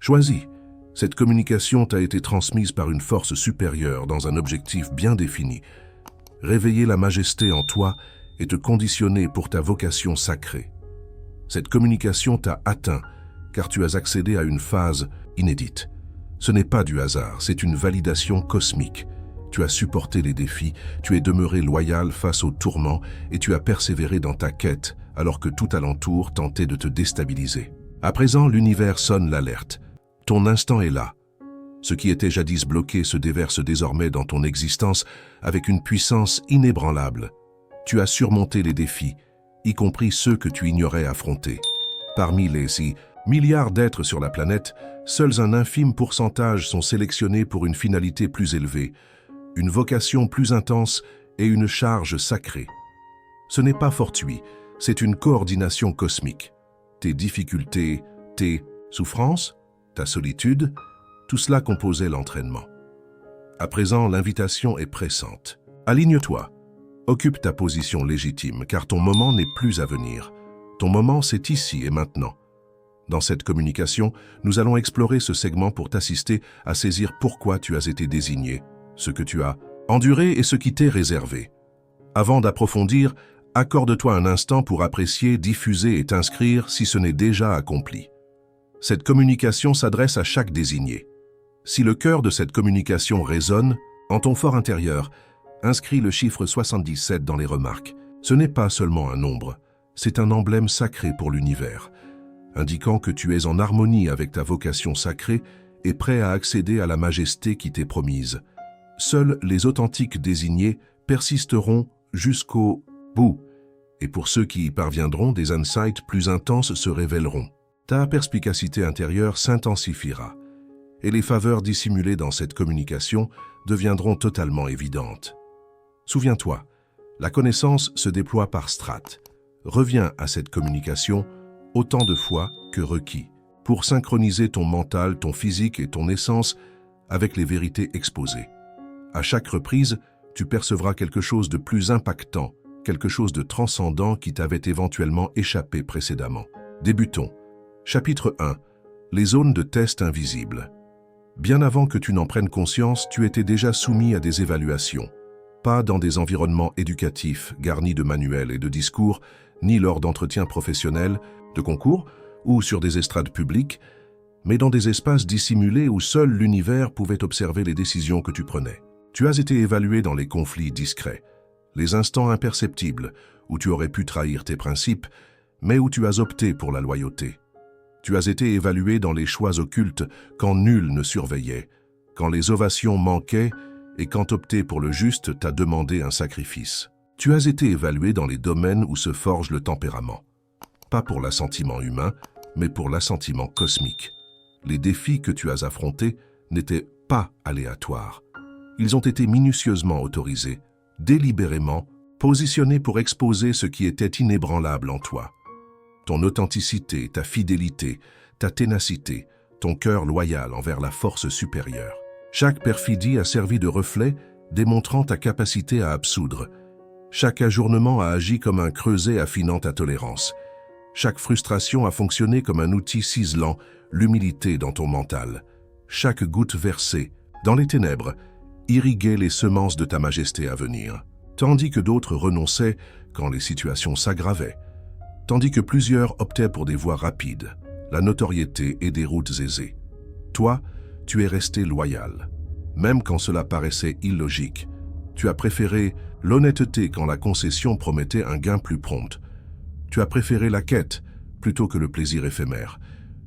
Choisis. Cette communication t'a été transmise par une force supérieure dans un objectif bien défini. Réveiller la majesté en toi et te conditionner pour ta vocation sacrée. Cette communication t'a atteint car tu as accédé à une phase inédite. Ce n'est pas du hasard, c'est une validation cosmique. Tu as supporté les défis, tu es demeuré loyal face aux tourments et tu as persévéré dans ta quête alors que tout alentour tentait de te déstabiliser. À présent, l'univers sonne l'alerte. Ton instant est là. Ce qui était jadis bloqué se déverse désormais dans ton existence avec une puissance inébranlable. Tu as surmonté les défis, y compris ceux que tu ignorais affronter. Parmi les milliards d'êtres sur la planète, seuls un infime pourcentage sont sélectionnés pour une finalité plus élevée, une vocation plus intense et une charge sacrée. Ce n'est pas fortuit, c'est une coordination cosmique. Tes difficultés, tes souffrances, ta solitude, tout cela composait l'entraînement. À présent, l'invitation est pressante. Aligne-toi. Occupe ta position légitime, car ton moment n'est plus à venir. Ton moment, c'est ici et maintenant. Dans cette communication, nous allons explorer ce segment pour t'assister à saisir pourquoi tu as été désigné, ce que tu as enduré et ce qui t'est réservé. Avant d'approfondir, accorde-toi un instant pour apprécier, diffuser et t'inscrire si ce n'est déjà accompli. Cette communication s'adresse à chaque désigné. Si le cœur de cette communication résonne, en ton fort intérieur, inscris le chiffre 77 dans les remarques. Ce n'est pas seulement un nombre, c'est un emblème sacré pour l'univers, indiquant que tu es en harmonie avec ta vocation sacrée et prêt à accéder à la majesté qui t'est promise. Seuls les authentiques désignés persisteront jusqu'au bout, et pour ceux qui y parviendront, des insights plus intenses se révéleront. Ta perspicacité intérieure s'intensifiera, et les faveurs dissimulées dans cette communication deviendront totalement évidentes. Souviens-toi, la connaissance se déploie par strates. Reviens à cette communication autant de fois que requis, pour synchroniser ton mental, ton physique et ton essence avec les vérités exposées. À chaque reprise, tu percevras quelque chose de plus impactant, quelque chose de transcendant qui t'avait éventuellement échappé précédemment. Débutons. Chapitre 1. Les zones de test invisibles. Bien avant que tu n'en prennes conscience, tu étais déjà soumis à des évaluations. Pas dans des environnements éducatifs garnis de manuels et de discours, ni lors d'entretiens professionnels, de concours ou sur des estrades publiques, mais dans des espaces dissimulés où seul l'univers pouvait observer les décisions que tu prenais. Tu as été évalué dans les conflits discrets, les instants imperceptibles où tu aurais pu trahir tes principes, mais où tu as opté pour la loyauté. Tu as été évalué dans les choix occultes quand nul ne surveillait, quand les ovations manquaient et quand opter pour le juste t'a demandé un sacrifice. Tu as été évalué dans les domaines où se forge le tempérament. Pas pour l'assentiment humain, mais pour l'assentiment cosmique. Les défis que tu as affrontés n'étaient pas aléatoires. Ils ont été minutieusement autorisés, délibérément, positionnés pour exposer ce qui était inébranlable en toi. Ton authenticité, ta fidélité, ta ténacité, ton cœur loyal envers la force supérieure. Chaque perfidie a servi de reflet, démontrant ta capacité à absoudre. Chaque ajournement a agi comme un creuset affinant ta tolérance. Chaque frustration a fonctionné comme un outil ciselant l'humilité dans ton mental. Chaque goutte versée, dans les ténèbres, irriguait les semences de ta majesté à venir. Tandis que d'autres renonçaient quand les situations s'aggravaient. Tandis que plusieurs optaient pour des voies rapides, la notoriété et des routes aisées. Toi, tu es resté loyal. Même quand cela paraissait illogique, tu as préféré l'honnêteté quand la concession promettait un gain plus prompt. Tu as préféré la quête plutôt que le plaisir éphémère.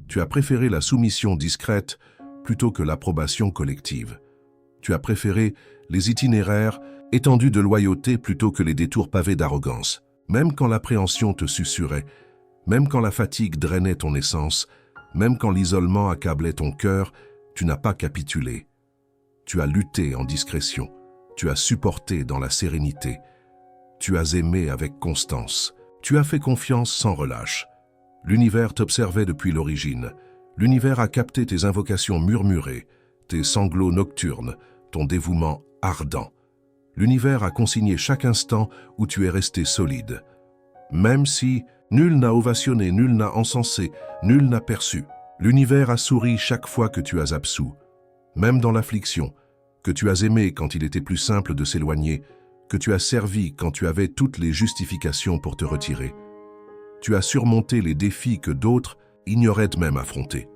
Tu as préféré la soumission discrète plutôt que l'approbation collective. Tu as préféré les itinéraires étendus de loyauté plutôt que les détours pavés d'arrogance. Même quand l'appréhension te susurrait, même quand la fatigue drainait ton essence, même quand l'isolement accablait ton cœur, tu n'as pas capitulé. Tu as lutté en discrétion, tu as supporté dans la sérénité, tu as aimé avec constance, tu as fait confiance sans relâche. L'univers t'observait depuis l'origine, l'univers a capté tes invocations murmurées, tes sanglots nocturnes, ton dévouement ardent. L'univers a consigné chaque instant où tu es resté solide. Même si nul n'a ovationné, nul n'a encensé, nul n'a perçu. L'univers a souri chaque fois que tu as absous, même dans l'affliction, que tu as aimé quand il était plus simple de s'éloigner, que tu as servi quand tu avais toutes les justifications pour te retirer. Tu as surmonté les défis que d'autres ignoraient même affronter.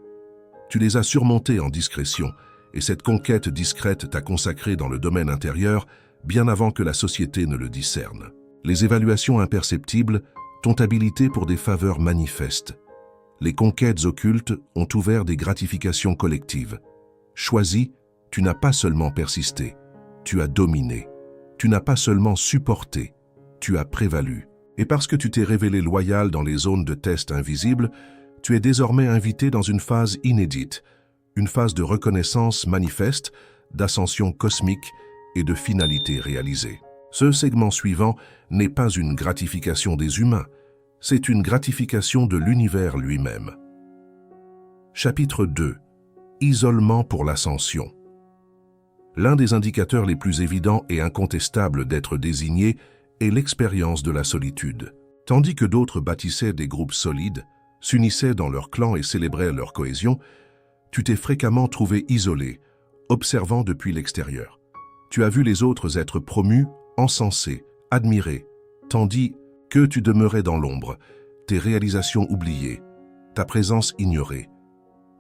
Tu les as surmontés en discrétion, et cette conquête discrète t'a consacré dans le domaine intérieur bien avant que la société ne le discerne. Les évaluations imperceptibles t'ont habilité pour des faveurs manifestes. Les conquêtes occultes ont ouvert des gratifications collectives. Choisi, tu n'as pas seulement persisté, tu as dominé. Tu n'as pas seulement supporté, tu as prévalu. Et parce que tu t'es révélé loyal dans les zones de test invisibles, tu es désormais invité dans une phase inédite, une phase de reconnaissance manifeste, d'ascension cosmique et de finalité réalisée. Ce segment suivant n'est pas une gratification des humains, c'est une gratification de l'univers lui-même. Chapitre 2. Isolement pour l'ascension. L'un des indicateurs les plus évidents et incontestables d'être désigné est l'expérience de la solitude. Tandis que d'autres bâtissaient des groupes solides, s'unissaient dans leur clan et célébraient leur cohésion, tu t'es fréquemment trouvé isolé, observant depuis l'extérieur. Tu as vu les autres être promus, encensés, admirés, tandis que tu demeurais dans l'ombre, tes réalisations oubliées, ta présence ignorée.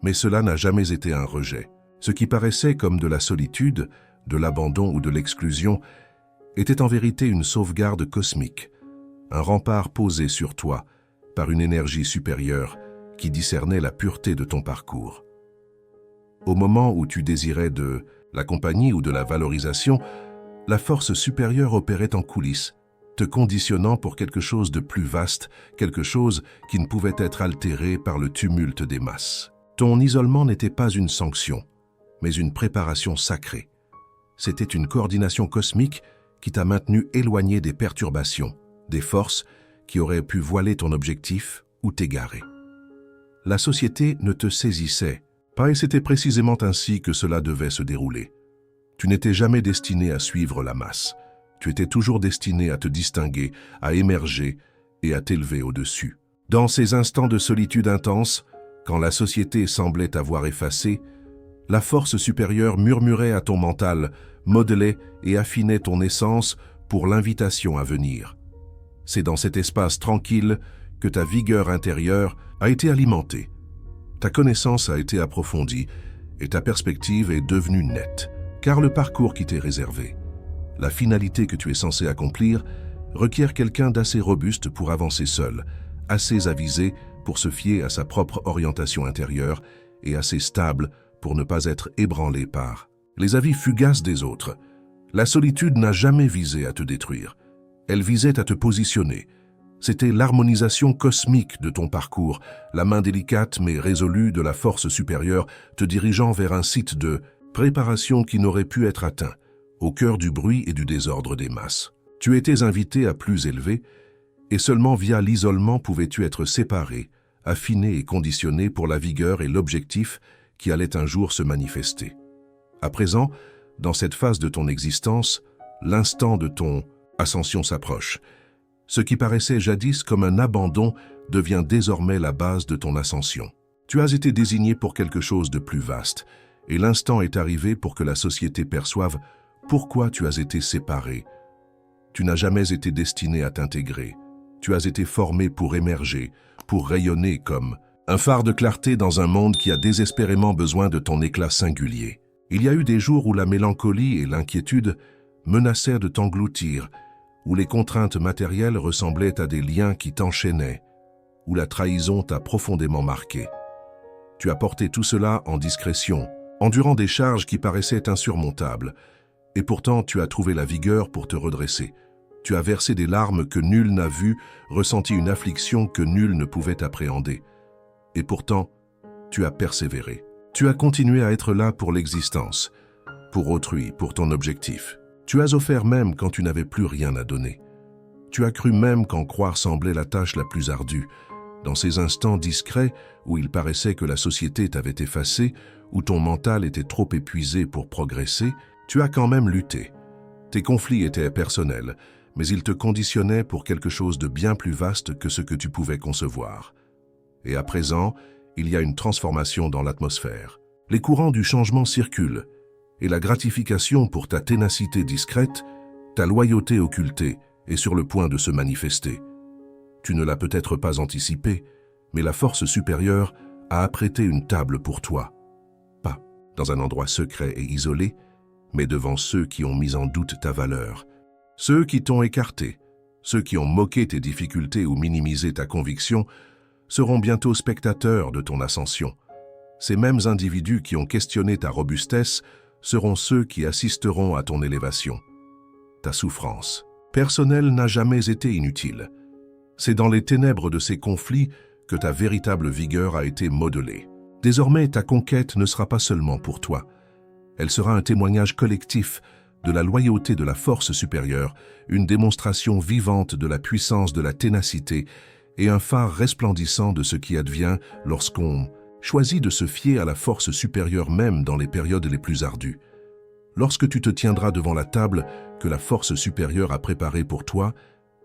Mais cela n'a jamais été un rejet. Ce qui paraissait comme de la solitude, de l'abandon ou de l'exclusion, était en vérité une sauvegarde cosmique, un rempart posé sur toi par une énergie supérieure qui discernait la pureté de ton parcours. Au moment où tu désirais de la compagnie ou de la valorisation, la force supérieure opérait en coulisses, te conditionnant pour quelque chose de plus vaste, quelque chose qui ne pouvait être altéré par le tumulte des masses. Ton isolement n'était pas une sanction, mais une préparation sacrée. C'était une coordination cosmique qui t'a maintenu éloigné des perturbations, des forces qui auraient pu voiler ton objectif ou t'égarer. La société ne te saisissait pas et c'était précisément ainsi que cela devait se dérouler. Tu n'étais jamais destiné à suivre la masse. Tu étais toujours destiné à te distinguer, à émerger et à t'élever au-dessus. Dans ces instants de solitude intense, quand la société semblait t'avoir effacé, la force supérieure murmurait à ton mental, modelait et affinait ton essence pour l'invitation à venir. C'est dans cet espace tranquille que ta vigueur intérieure a été alimentée. Ta connaissance a été approfondie et ta perspective est devenue nette, car le parcours qui t'est réservé, la finalité que tu es censé accomplir, requiert quelqu'un d'assez robuste pour avancer seul, assez avisé pour se fier à sa propre orientation intérieure et assez stable pour ne pas être ébranlé par les avis fugaces des autres. La solitude n'a jamais visé à te détruire. Elle visait à te positionner. C'était l'harmonisation cosmique de ton parcours, la main délicate mais résolue de la force supérieure te dirigeant vers un site de préparation qui n'aurait pu être atteint, au cœur du bruit et du désordre des masses. Tu étais invité à plus élevé, et seulement via l'isolement pouvais-tu être séparé, affiné et conditionné pour la vigueur et l'objectif qui allait un jour se manifester. À présent, dans cette phase de ton existence, l'instant de ton ascension s'approche. Ce qui paraissait jadis comme un abandon devient désormais la base de ton ascension. Tu as été désigné pour quelque chose de plus vaste, et l'instant est arrivé pour que la société perçoive pourquoi tu as été séparé. Tu n'as jamais été destiné à t'intégrer. Tu as été formé pour émerger, pour rayonner comme un phare de clarté dans un monde qui a désespérément besoin de ton éclat singulier. Il y a eu des jours où la mélancolie et l'inquiétude menacèrent de t'engloutir, où les contraintes matérielles ressemblaient à des liens qui t'enchaînaient, où la trahison t'a profondément marqué. Tu as porté tout cela en discrétion, endurant des charges qui paraissaient insurmontables, et pourtant tu as trouvé la vigueur pour te redresser. Tu as versé des larmes que nul n'a vues, ressenti une affliction que nul ne pouvait appréhender. Et pourtant, tu as persévéré. Tu as continué à être là pour l'existence, pour autrui, pour ton objectif. Tu as offert même quand tu n'avais plus rien à donner. Tu as cru même quand croire semblait la tâche la plus ardue. Dans ces instants discrets où il paraissait que la société t'avait effacé, où ton mental était trop épuisé pour progresser, tu as quand même lutté. Tes conflits étaient personnels, mais ils te conditionnaient pour quelque chose de bien plus vaste que ce que tu pouvais concevoir. Et à présent, il y a une transformation dans l'atmosphère. Les courants du changement circulent, et la gratification pour ta ténacité discrète, ta loyauté occultée, est sur le point de se manifester. Tu ne l'as peut-être pas anticipé, mais la force supérieure a apprêté une table pour toi. Pas dans un endroit secret et isolé, mais devant ceux qui ont mis en doute ta valeur, ceux qui t'ont écarté, ceux qui ont moqué tes difficultés ou minimisé ta conviction, seront bientôt spectateurs de ton ascension. Ces mêmes individus qui ont questionné ta robustesse seront ceux qui assisteront à ton élévation. Ta souffrance personnelle n'a jamais été inutile. C'est dans les ténèbres de ces conflits que ta véritable vigueur a été modelée. Désormais, ta conquête ne sera pas seulement pour toi. Elle sera un témoignage collectif de la loyauté de la force supérieure, une démonstration vivante de la puissance de la ténacité et un phare resplendissant de ce qui advient lorsqu'on choisit de se fier à la force supérieure même dans les périodes les plus ardues. Lorsque tu te tiendras devant la table que la force supérieure a préparée pour toi,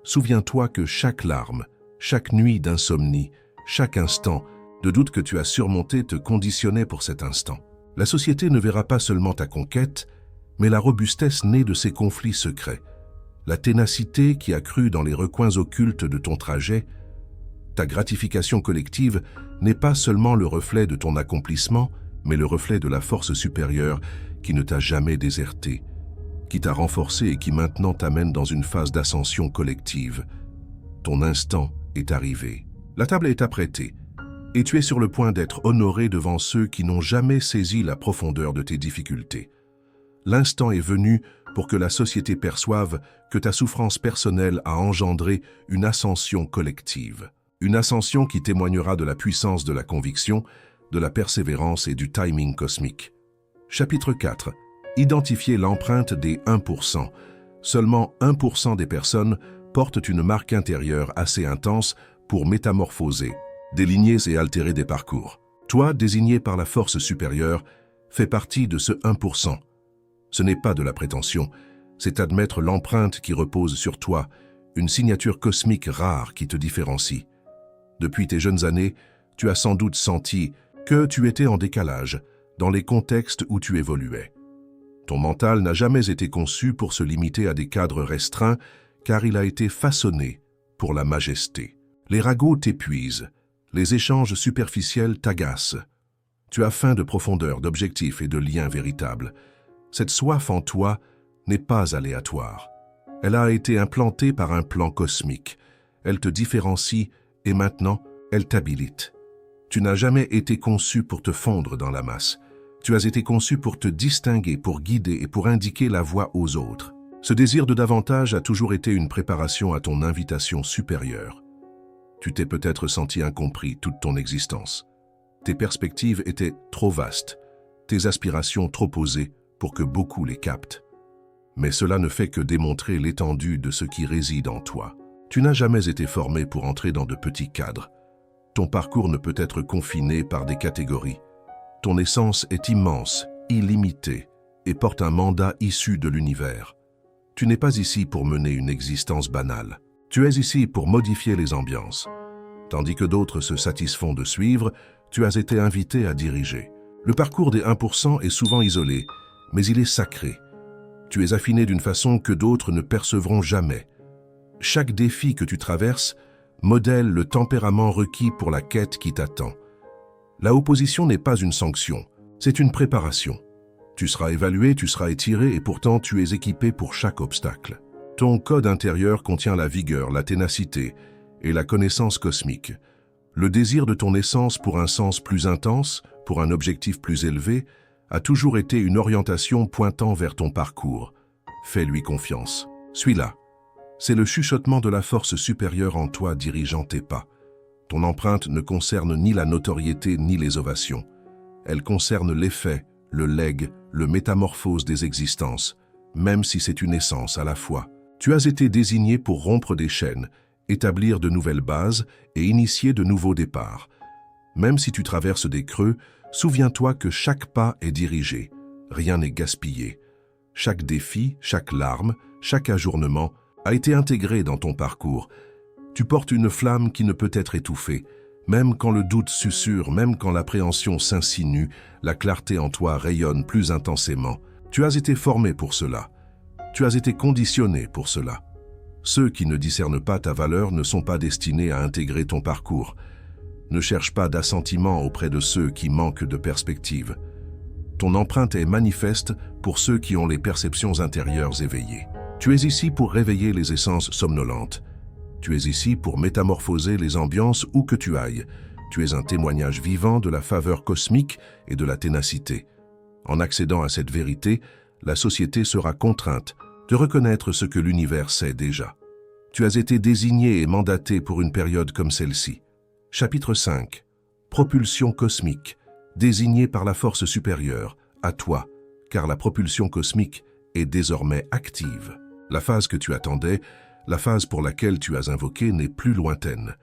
souviens-toi que chaque larme, chaque nuit d'insomnie, chaque instant de doute que tu as surmonté te conditionnait pour cet instant. La société ne verra pas seulement ta conquête, mais la robustesse née de ces conflits secrets, la ténacité qui a cru dans les recoins occultes de ton trajet. Ta gratification collective n'est pas seulement le reflet de ton accomplissement, mais le reflet de la force supérieure qui ne t'a jamais déserté, qui t'a renforcé et qui maintenant t'amène dans une phase d'ascension collective. Ton instant est arrivé. La table est apprêtée, et tu es sur le point d'être honoré devant ceux qui n'ont jamais saisi la profondeur de tes difficultés. L'instant est venu pour que la société perçoive que ta souffrance personnelle a engendré une ascension collective. Une ascension qui témoignera de la puissance de la conviction, de la persévérance et du timing cosmique. Chapitre 4. Identifier l'empreinte des 1%. Seulement 1% des personnes portent une marque intérieure assez intense pour métamorphoser, déligner et altérer des parcours. Toi, désigné par la force supérieure, fais partie de ce 1%. Ce n'est pas de la prétention, c'est admettre l'empreinte qui repose sur toi, une signature cosmique rare qui te différencie. Depuis tes jeunes années, tu as sans doute senti que tu étais en décalage dans les contextes où tu évoluais. Ton mental n'a jamais été conçu pour se limiter à des cadres restreints, car il a été façonné pour la majesté. Les ragots t'épuisent, les échanges superficiels t'agacent. Tu as faim de profondeur, d'objectifs et de liens véritables. Cette soif en toi n'est pas aléatoire. Elle a été implantée par un plan cosmique. Elle te différencie et maintenant, elle t'habilite. Tu n'as jamais été conçu pour te fondre dans la masse. Tu as été conçu pour te distinguer, pour guider et pour indiquer la voie aux autres. Ce désir de davantage a toujours été une préparation à ton invitation supérieure. Tu t'es peut-être senti incompris toute ton existence. Tes perspectives étaient trop vastes, tes aspirations trop osées pour que beaucoup les captent. Mais cela ne fait que démontrer l'étendue de ce qui réside en toi. Tu n'as jamais été formé pour entrer dans de petits cadres. Ton parcours ne peut être confiné par des catégories. Ton essence est immense, illimitée, et porte un mandat issu de l'univers. Tu n'es pas ici pour mener une existence banale. Tu es ici pour modifier les ambiances. Tandis que d'autres se satisfont de suivre, tu as été invité à diriger. Le parcours des 1% est souvent isolé, mais il est sacré. Tu es affiné d'une façon que d'autres ne percevront jamais. Chaque défi que tu traverses modèle le tempérament requis pour la quête qui t'attend. La opposition n'est pas une sanction, c'est une préparation. Tu seras évalué, tu seras étiré et pourtant tu es équipé pour chaque obstacle. Ton code intérieur contient la vigueur, la ténacité et la connaissance cosmique. Le désir de ton essence pour un sens plus intense, pour un objectif plus élevé, a toujours été une orientation pointant vers ton parcours. Fais-lui confiance. Suis-la. C'est le chuchotement de la force supérieure en toi dirigeant tes pas. Ton empreinte ne concerne ni la notoriété ni les ovations. Elle concerne l'effet, le legs, le métamorphose des existences, même si c'est une essence à la fois. Tu as été désigné pour rompre des chaînes, établir de nouvelles bases et initier de nouveaux départs. Même si tu traverses des creux, souviens-toi que chaque pas est dirigé, rien n'est gaspillé. Chaque défi, chaque larme, chaque ajournement a été intégré dans ton parcours. Tu portes une flamme qui ne peut être étouffée, Même quand le doute susurre, même quand l'appréhension s'insinue, la clarté en toi rayonne plus intensément. Tu as été formé pour cela. Tu as été conditionné pour cela. Ceux qui ne discernent pas ta valeur ne sont pas destinés à intégrer ton parcours. Ne cherche pas d'assentiment auprès de ceux qui manquent de perspective. Ton empreinte est manifeste pour ceux qui ont les perceptions intérieures éveillées. Tu es ici pour réveiller les essences somnolentes. Tu es ici pour métamorphoser les ambiances où que tu ailles. Tu es un témoignage vivant de la faveur cosmique et de la ténacité. En accédant à cette vérité, la société sera contrainte de reconnaître ce que l'univers sait déjà. Tu as été désigné et mandaté pour une période comme celle-ci. Chapitre 5. Propulsion cosmique, désigné par la force supérieure, à toi, car la propulsion cosmique est désormais active. La phase que tu attendais, la phase pour laquelle tu as invoqué n'est plus lointaine.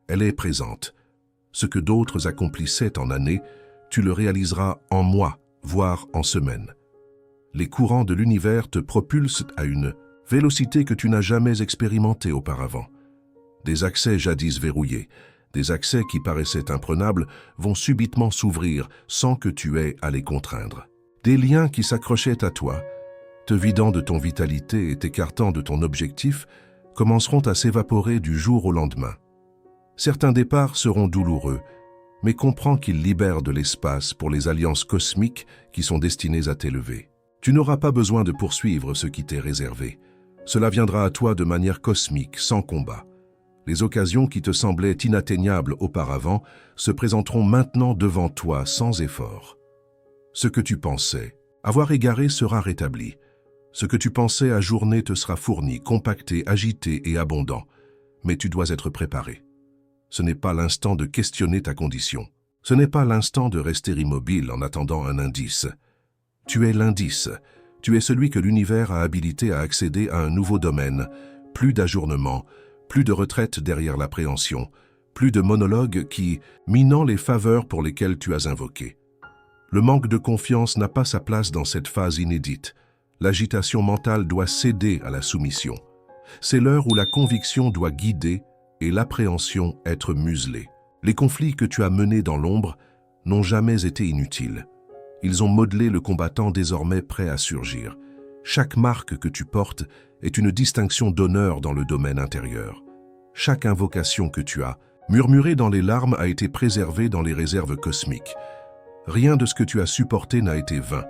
Elle est présente. Ce que d'autres accomplissaient en années, tu le réaliseras en mois, voire en semaines. Les courants de l'univers te propulsent à une vélocité que tu n'as jamais expérimentée auparavant. Des accès jadis verrouillés, des accès qui paraissaient imprenables vont subitement s'ouvrir sans que tu aies à les contraindre. Des liens qui s'accrochaient à toi, te vidant de ton vitalité et t'écartant de ton objectif, commenceront à s'évaporer du jour au lendemain. Certains départs seront douloureux, mais comprends qu'ils libèrent de l'espace pour les alliances cosmiques qui sont destinées à t'élever. Tu n'auras pas besoin de poursuivre ce qui t'est réservé. Cela viendra à toi de manière cosmique, sans combat. Les occasions qui te semblaient inatteignables auparavant se présenteront maintenant devant toi sans effort. Ce que tu pensais avoir égaré sera rétabli. Ce que tu pensais ajourné te sera fourni, compacté, agité et abondant. Mais tu dois être préparé. Ce n'est pas l'instant de questionner ta condition. Ce n'est pas l'instant de rester immobile en attendant un indice. Tu es l'indice. Tu es celui que l'univers a habilité à accéder à un nouveau domaine. Plus d'ajournement, plus de retraite derrière l'appréhension, plus de monologues qui, minant les faveurs pour lesquelles tu as invoqué. Le manque de confiance n'a pas sa place dans cette phase inédite. L'agitation mentale doit céder à la soumission. C'est l'heure où la conviction doit guider et l'appréhension être muselée. Les conflits que tu as menés dans l'ombre n'ont jamais été inutiles. Ils ont modelé le combattant désormais prêt à surgir. Chaque marque que tu portes est une distinction d'honneur dans le domaine intérieur. Chaque invocation que tu as, murmurée dans les larmes, a été préservée dans les réserves cosmiques. Rien de ce que tu as supporté n'a été vain.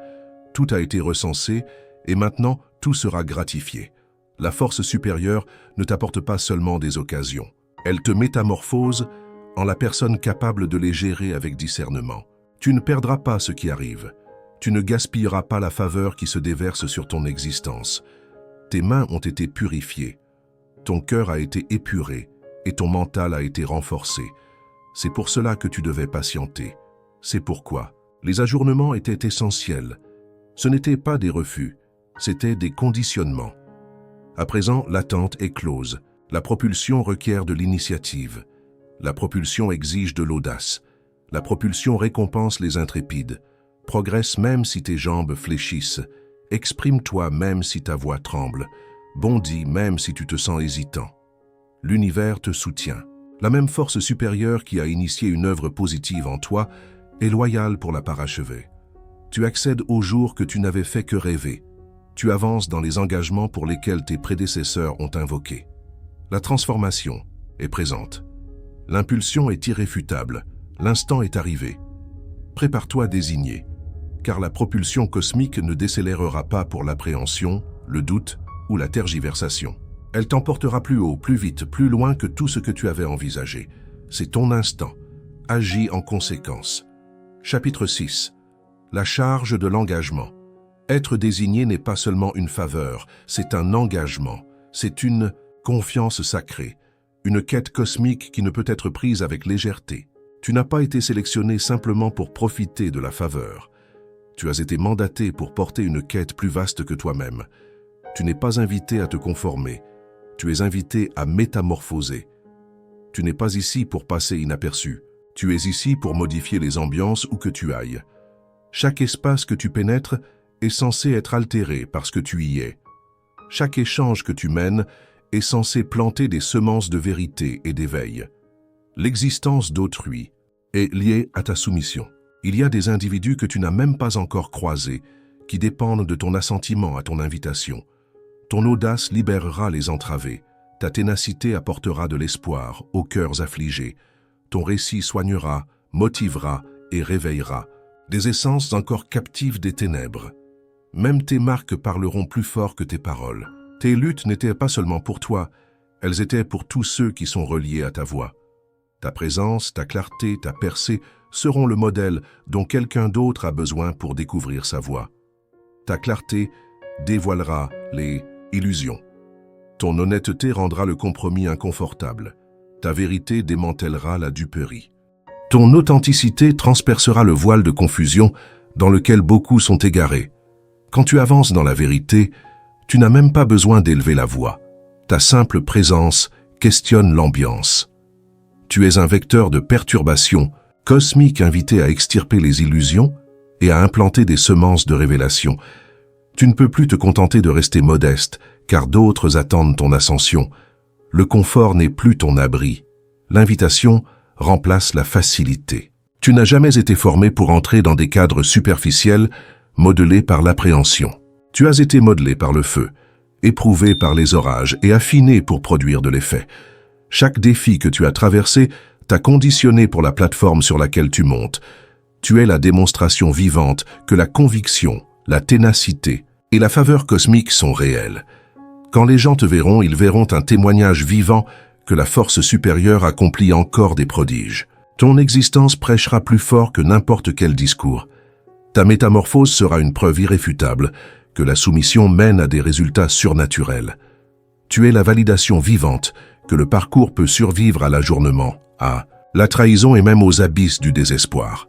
Tout a été recensé et maintenant tout sera gratifié. La force supérieure ne t'apporte pas seulement des occasions. Elle te métamorphose en la personne capable de les gérer avec discernement. Tu ne perdras pas ce qui arrive. Tu ne gaspilleras pas la faveur qui se déverse sur ton existence. Tes mains ont été purifiées. Ton cœur a été épuré et ton mental a été renforcé. C'est pour cela que tu devais patienter. C'est pourquoi les ajournements étaient essentiels. Ce n'étaient pas des refus, c'étaient des conditionnements. À présent, l'attente est close. La propulsion requiert de l'initiative. La propulsion exige de l'audace. La propulsion récompense les intrépides. Progresse même si tes jambes fléchissent. Exprime-toi même si ta voix tremble. Bondis même si tu te sens hésitant. L'univers te soutient. La même force supérieure qui a initié une œuvre positive en toi est loyale pour la parachever. Tu accèdes aux jours que tu n'avais fait que rêver. Tu avances dans les engagements pour lesquels tes prédécesseurs ont invoqué. La transformation est présente. L'impulsion est irréfutable. L'instant est arrivé. Prépare-toi désigné, car la propulsion cosmique ne décélérera pas pour l'appréhension, le doute ou la tergiversation. Elle t'emportera plus haut, plus vite, plus loin que tout ce que tu avais envisagé. C'est ton instant. Agis en conséquence. Chapitre 6. La charge de l'engagement. Être désigné n'est pas seulement une faveur, c'est un engagement. C'est une confiance sacrée, une quête cosmique qui ne peut être prise avec légèreté. Tu n'as pas été sélectionné simplement pour profiter de la faveur. Tu as été mandaté pour porter une quête plus vaste que toi-même. Tu n'es pas invité à te conformer. Tu es invité à métamorphoser. Tu n'es pas ici pour passer inaperçu. Tu es ici pour modifier les ambiances où que tu ailles. Chaque espace que tu pénètres est censé être altéré parce que tu y es. Chaque échange que tu mènes est censé planter des semences de vérité et d'éveil. L'existence d'autrui est liée à ta soumission. Il y a des individus que tu n'as même pas encore croisés, qui dépendent de ton assentiment à ton invitation. Ton audace libérera les entravés. Ta ténacité apportera de l'espoir aux cœurs affligés. Ton récit soignera, motivera et réveillera des essences encore captives des ténèbres. Même tes marques parleront plus fort que tes paroles. Tes luttes n'étaient pas seulement pour toi, elles étaient pour tous ceux qui sont reliés à ta voix. Ta présence, ta clarté, ta percée seront le modèle dont quelqu'un d'autre a besoin pour découvrir sa voix. Ta clarté dévoilera les illusions. Ton honnêteté rendra le compromis inconfortable. Ta vérité démantèlera la duperie. Ton authenticité transpercera le voile de confusion dans lequel beaucoup sont égarés. Quand tu avances dans la vérité, tu n'as même pas besoin d'élever la voix. Ta simple présence questionne l'ambiance. Tu es un vecteur de perturbation, cosmique invité à extirper les illusions et à implanter des semences de révélation. Tu ne peux plus te contenter de rester modeste, car d'autres attendent ton ascension. Le confort n'est plus ton abri. L'invitation remplace la facilité. Tu n'as jamais été formé pour entrer dans des cadres superficiels, modelés par l'appréhension. Tu as été modelé par le feu, éprouvé par les orages et affiné pour produire de l'effet. Chaque défi que tu as traversé t'a conditionné pour la plateforme sur laquelle tu montes. Tu es la démonstration vivante que la conviction, la ténacité et la faveur cosmique sont réelles. Quand les gens te verront, ils verront un témoignage vivant que la force supérieure accomplit encore des prodiges. Ton existence prêchera plus fort que n'importe quel discours. Ta métamorphose sera une preuve irréfutable que la soumission mène à des résultats surnaturels. Tu es la validation vivante que le parcours peut survivre à l'ajournement, à la trahison et même aux abysses du désespoir.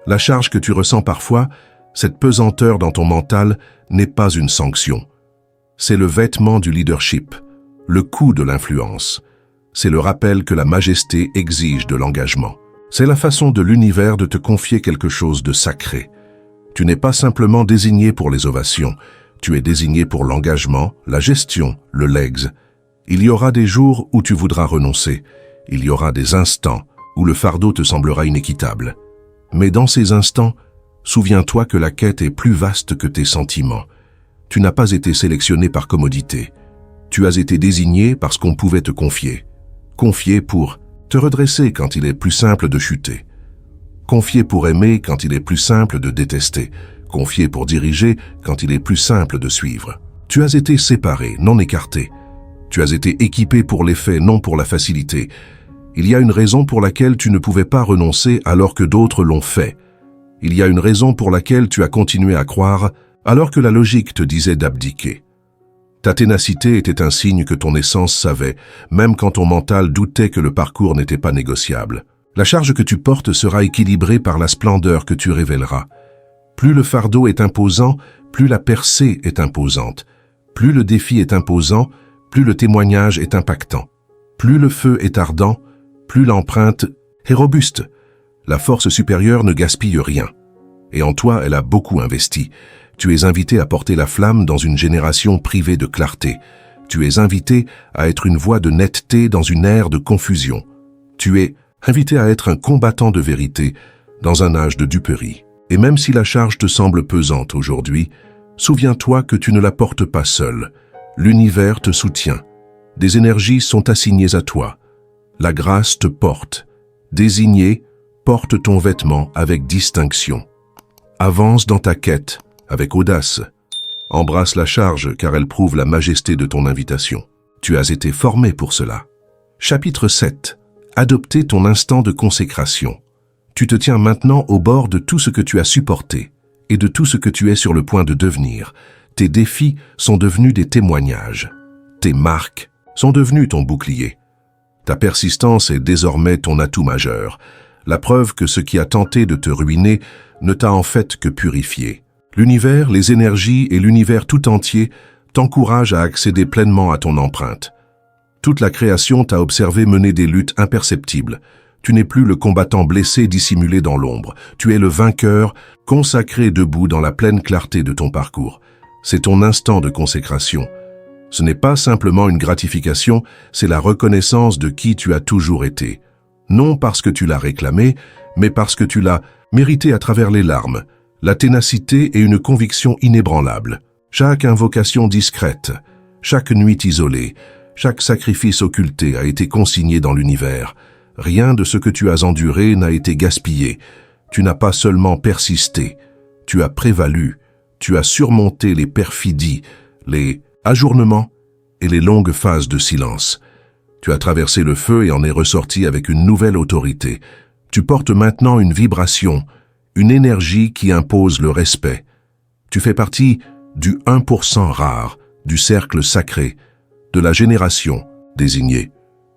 La charge que tu ressens parfois, cette pesanteur dans ton mental, n'est pas une sanction. C'est le vêtement du leadership, le coup de l'influence. C'est le rappel que la majesté exige de l'engagement. C'est la façon de l'univers de te confier quelque chose de sacré. Tu n'es pas simplement désigné pour les ovations, tu es désigné pour l'engagement, la gestion, le legs. Il y aura des jours où tu voudras renoncer. Il y aura des instants où le fardeau te semblera inéquitable. Mais dans ces instants, souviens-toi que la quête est plus vaste que tes sentiments. Tu n'as pas été sélectionné par commodité. Tu as été désigné parce qu'on pouvait te confier. Confié pour te redresser quand il est plus simple de chuter. Confié pour aimer quand il est plus simple de détester. Confié pour diriger quand il est plus simple de suivre. Tu as été séparé, non écarté. Tu as été équipé pour l'effet, non pour la facilité. Il y a une raison pour laquelle tu ne pouvais pas renoncer alors que d'autres l'ont fait. Il y a une raison pour laquelle tu as continué à croire alors que la logique te disait d'abdiquer. Ta ténacité était un signe que ton essence savait, même quand ton mental doutait que le parcours n'était pas négociable. La charge que tu portes sera équilibrée par la splendeur que tu révéleras. Plus le fardeau est imposant, plus la percée est imposante. Plus le défi est imposant, plus le témoignage est impactant. Plus le feu est ardent, plus l'empreinte est robuste. La force supérieure ne gaspille rien. Et en toi, elle a beaucoup investi. Tu es invité à porter la flamme dans une génération privée de clarté. Tu es invité à être une voix de netteté dans une ère de confusion. Tu es invité à être un combattant de vérité dans un âge de duperie. Et même si la charge te semble pesante aujourd'hui, souviens-toi que tu ne la portes pas seul. L'univers te soutient. Des énergies sont assignées à toi. La grâce te porte. Désigné, porte ton vêtement avec distinction. Avance dans ta quête avec audace. Embrasse la charge car elle prouve la majesté de ton invitation. Tu as été formé pour cela. Chapitre 7. Adopter ton instant de consécration. Tu te tiens maintenant au bord de tout ce que tu as supporté et de tout ce que tu es sur le point de devenir. Tes défis sont devenus des témoignages. Tes marques sont devenues ton bouclier. Ta persistance est désormais ton atout majeur. La preuve que ce qui a tenté de te ruiner ne t'a en fait que purifié. L'univers, les énergies et l'univers tout entier t'encouragent à accéder pleinement à ton empreinte. Toute la création t'a observé mener des luttes imperceptibles. Tu n'es plus le combattant blessé dissimulé dans l'ombre. Tu es le vainqueur, consacré debout dans la pleine clarté de ton parcours. C'est ton instant de consécration. Ce n'est pas simplement une gratification, c'est la reconnaissance de qui tu as toujours été. non parce que tu l'as réclamé, mais parce que tu l'as mérité à travers les larmes, la ténacité et une conviction inébranlable. Chaque invocation discrète, chaque nuit isolée, chaque sacrifice occulté a été consigné dans l'univers. Rien de ce que tu as enduré n'a été gaspillé. Tu n'as pas seulement persisté, tu as prévalu, tu as surmonté les perfidies, les ajournements et les longues phases de silence. Tu as traversé le feu et en es ressorti avec une nouvelle autorité. Tu portes maintenant une vibration, une énergie qui impose le respect. Tu fais partie du 1% rare, du cercle sacré, de la génération désignée.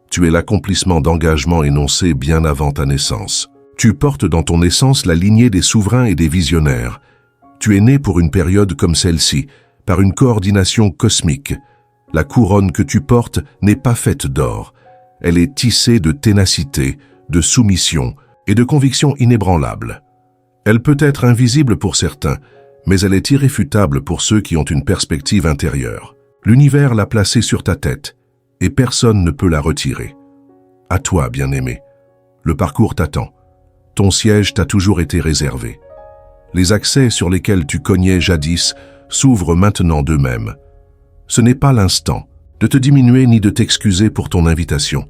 Tu es l'accomplissement d'engagements énoncés bien avant ta naissance. Tu portes dans ton essence la lignée des souverains et des visionnaires. Tu es né pour une période comme celle-ci, par une coordination cosmique. La couronne que tu portes n'est pas faite d'or. Elle est tissée de ténacité, de soumission et de conviction inébranlable. Elle peut être invisible pour certains, mais elle est irréfutable pour ceux qui ont une perspective intérieure. L'univers l'a placée sur ta tête, et personne ne peut la retirer. À toi, bien-aimé. Le parcours t'attend. Ton siège t'a toujours été réservé. Les accès sur lesquels tu cognais jadis s'ouvrent maintenant d'eux-mêmes. Ce n'est pas l'instant de te diminuer ni de t'excuser pour ton invitation.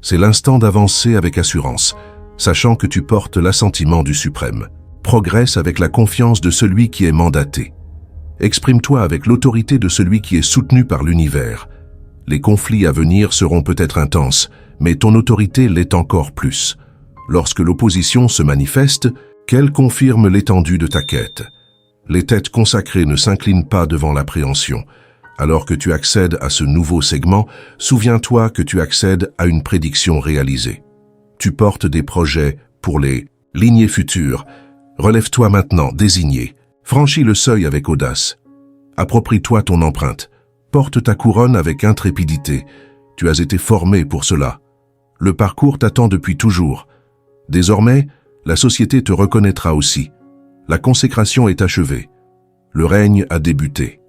C'est l'instant d'avancer avec assurance, sachant que tu portes l'assentiment du Suprême. Progresse avec la confiance de celui qui est mandaté. Exprime-toi avec l'autorité de celui qui est soutenu par l'univers. Les conflits à venir seront peut-être intenses, mais ton autorité l'est encore plus. Lorsque l'opposition se manifeste, qu'elle confirme l'étendue de ta quête. Les têtes consacrées ne s'inclinent pas devant l'appréhension. Alors que tu accèdes à ce nouveau segment, souviens-toi que tu accèdes à une prédiction réalisée. Tu portes des projets pour les lignées futures. Relève-toi maintenant, désigné. Franchis le seuil avec audace. Approprie-toi ton empreinte. Porte ta couronne avec intrépidité. Tu as été formé pour cela. Le parcours t'attend depuis toujours. Désormais, la société te reconnaîtra aussi. La consécration est achevée. Le règne a débuté.